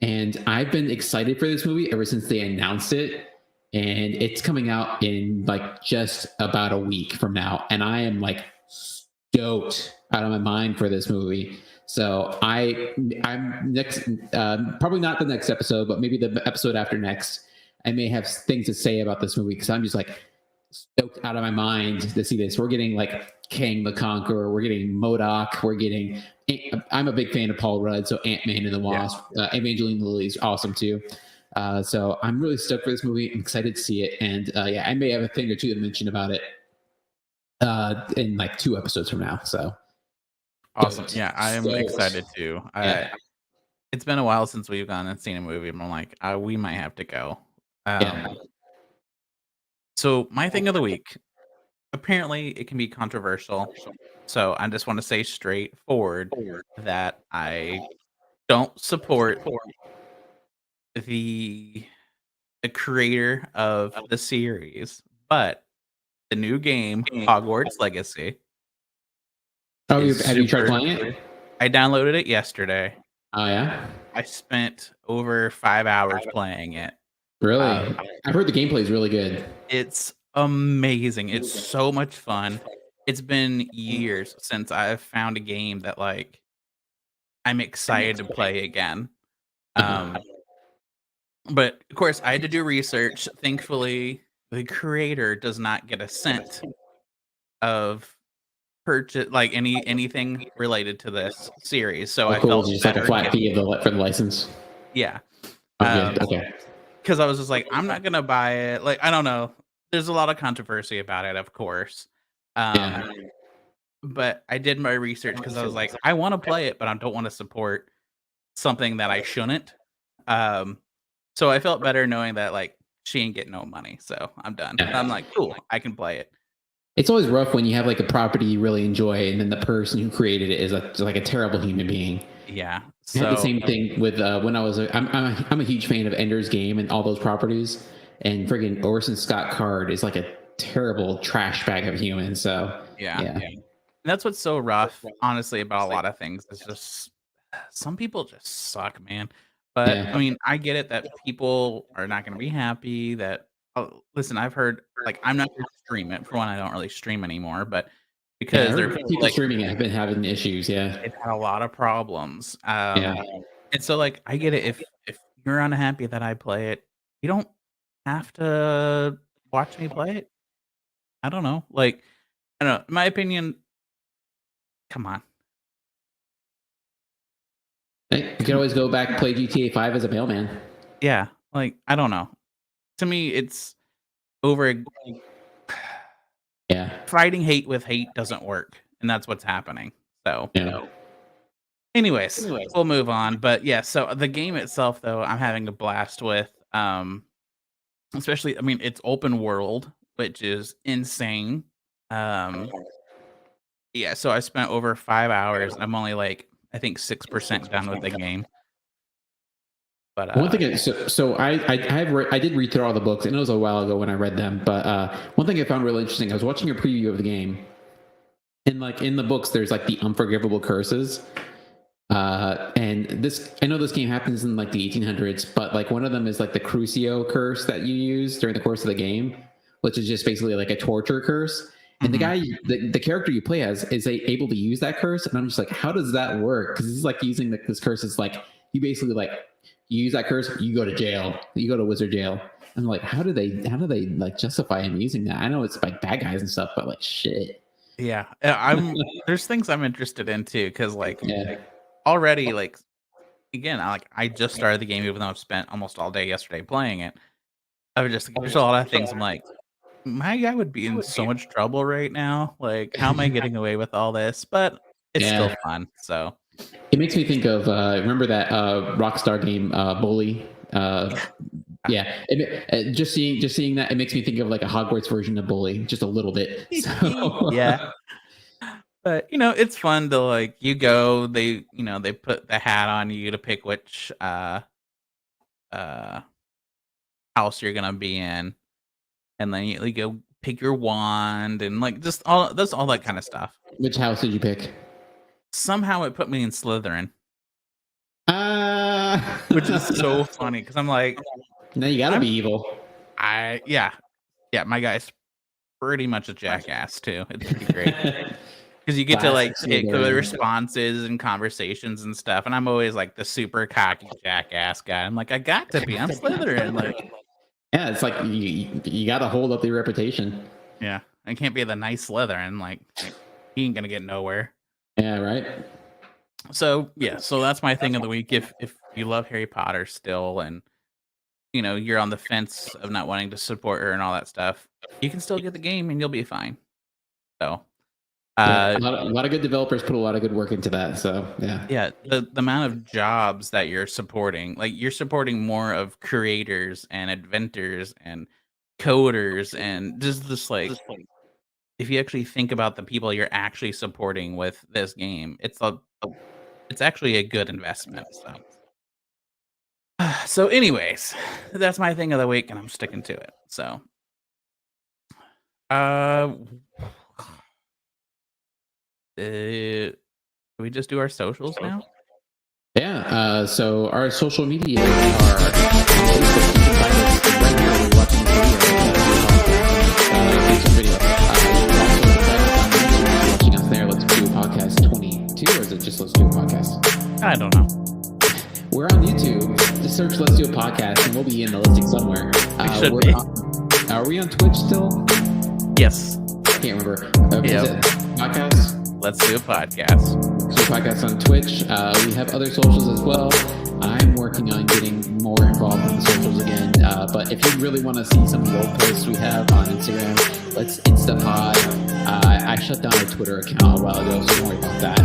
And I've been excited for this movie ever since they announced it. And it's coming out in like just about a week from now. And I am like stoked out of my mind for this movie. So I'm next, probably not the next episode, but maybe the episode after next. I may have things to say about this movie because I'm just like stoked out of my mind to see this. We're getting like Kang the Conqueror, we're getting MODOK, we're getting. I'm a big fan of Paul Rudd, so Ant-Man and the Wasp. Evangeline Lilly is awesome too. So I'm really stoked for this movie. I'm excited to see it, and I may have a thing or two to mention about it in like 2 episodes from now. So awesome. Yeah, I'm excited too. It's been a while since we've gone and seen a movie, and I'm like, we might have to go. So my thing of the week, apparently it can be controversial. So I just want to say straightforward that I don't support the creator of the series, but the new game, Hogwarts Legacy. Oh, have you tried playing it? I downloaded it yesterday. Oh, yeah? I spent over 5 hours playing it. Really? I've heard the gameplay is really good. It's amazing. It's so much fun. It's been years since I've found a game that like I'm excited to play again. But of course, I had to do research. Thankfully, the creator does not get a cent of purchase, like anything related to this series. So I felt just like a flat fee for the license. Yeah. Okay. Because I was just like, I'm not gonna buy it. Like, I don't know. There's a lot of controversy about it, of course. But I did my research because I was like, I want to play it, but I don't want to support something that I shouldn't. So I felt better knowing that like she ain't getting no money. So I'm done. Yeah. I'm like, cool, I can play it. It's always rough when you have like a property you really enjoy, and then the person who created it is like a terrible human being. Yeah. I had the same thing with when I was. I'm a huge fan of Ender's Game and all those properties, and friggin' Orson Scott Card is like a terrible trash bag of human. So yeah. And that's what's so rough, honestly, about a lot of things. It's just some people just suck, man. But I mean, I get it that people are not going to be happy. That listen, I've heard like I'm not going to stream it. For one, I don't really stream anymore, but because there are people like, streaming it have been having issues. Yeah, it had a lot of problems. And so like I get it. If you're unhappy that I play it, you don't have to watch me play it. I don't know. Like I don't know. In my opinion, come on. You can always go back play GTA 5 as a mailman. Yeah, like I don't know. To me, it's over. Fighting hate with hate doesn't work, and that's what's happening. So, anyways, we'll move on. But yeah, so the game itself, though, I'm having a blast with. Especially, I mean, it's open world, which is insane. Yeah, so I spent over 5 hours. And I'm only like I think 6% done with the game. But one thing, I did read through all the books, and it was a while ago when I read them. But one thing I found really interesting, I was watching a preview of the game, and like in the books, there's like the unforgivable curses. And this, I know this game happens in like the 1800s, but like one of them is like the Crucio curse that you use during the course of the game, which is just basically like a torture curse. And the guy, the character you play as, is able to use that curse, and I'm just like, how does that work? Because it's like using this curse is like you basically like you use that curse, you go to jail, you go to wizard jail. I'm like, how do they like justify him using that? I know it's like bad guys and stuff, but like shit. Yeah, there's things I'm interested in too, because like already like again, I just started the game even though I've spent almost all day yesterday playing it. There's a lot of things I'm like, my guy would be in so much trouble right now. Like, how am I getting away with all this? But it's still fun. So it makes me think of remember that Rockstar game Bully. Just seeing that, it makes me think of like a Hogwarts version of Bully, just a little bit. So. Yeah. But it's fun to like you go. They they put the hat on you to pick which house you're gonna be in, and then you go pick your wand and like just all that kind of stuff. Which house did you pick? Somehow it put me in Slytherin, Uh, which is so funny because I'm like, now you gotta be evil. yeah, my guy's pretty much a jackass too. It's pretty great because you get to like Classic take the Slytherin. responses and conversations and stuff, and I'm always like the super cocky jackass guy. I'm like, I got to be. I'm Slytherin. Like, Yeah, it's like you gotta hold up your reputation. yeah, I can't be the nice Slytherin. Like he ain't gonna get nowhere. Yeah, right. So yeah, so that's my thing of the week. If you love Harry Potter still, and you know you're on the fence of not wanting to support her and all that stuff, you can still get the game and you'll be fine. So, Yeah, a lot of good developers put a lot of good work into that. So yeah, the amount of jobs that you're supporting, like you're supporting more of creators and inventors and coders and just like if you actually think about the people you're actually supporting with this game, it's actually a good investment. So anyways, that's my thing of the week and I'm sticking to it. So do we just do our socials now? yeah. So our social media are on Facebook. You can find us right here. We're watching the video. You can also find us on YouTube. If you're watching us there. Let's do a podcast 22, or is it just Let's Do a Podcast? I don't know. We're on YouTube. Just search Let's Do a Podcast, and we'll be in the listing somewhere. Should be. Are we on Twitch still? Yes. I can't remember. Yep. Is it podcast? Let's Do a Podcast. So podcast on Twitch. We have other socials as well. I'm working on getting more involved in the socials again. But if you really want to see some of the old posts we have on Instagram, let's Instapod. I shut down our Twitter account a while ago, so don't worry about that.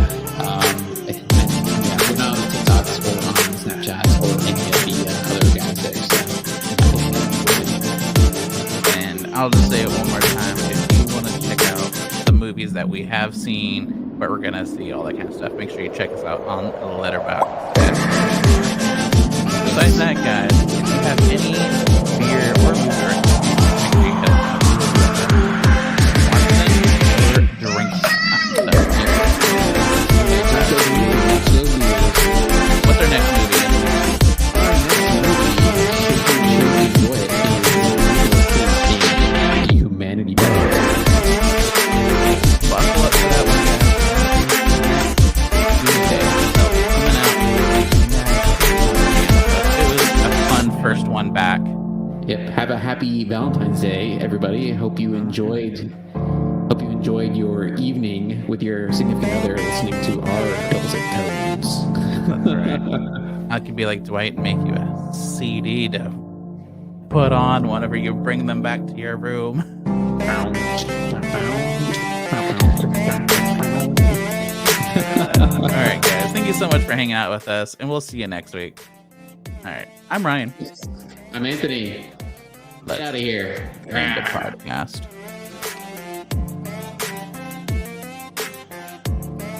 We're not on TikToks or on Snapchat or any of the other guys there. So. And I'll just say it one more time. If you want to check out the movies that we have seen, what we're going to see, all that kind of stuff, make sure you check us out on Letterboxd. Besides that, guys, if you have any beer or liquor, make sure you hit us up. Or drink. What's our next movie? Humanity better. Buckle up for that one, guys. It was a fun first one back. Yep. Have a happy Valentine's Day, everybody. Hope you enjoyed your evening with your significant other listening to our dulcet tones. That's right. I could be like Dwight and make you a CD to put on whenever you bring them back to your room. All right, guys. Thank you so much for hanging out with us, and we'll see you next week. All right. I'm Ryan. I'm Anthony. Get out of here. End the podcast.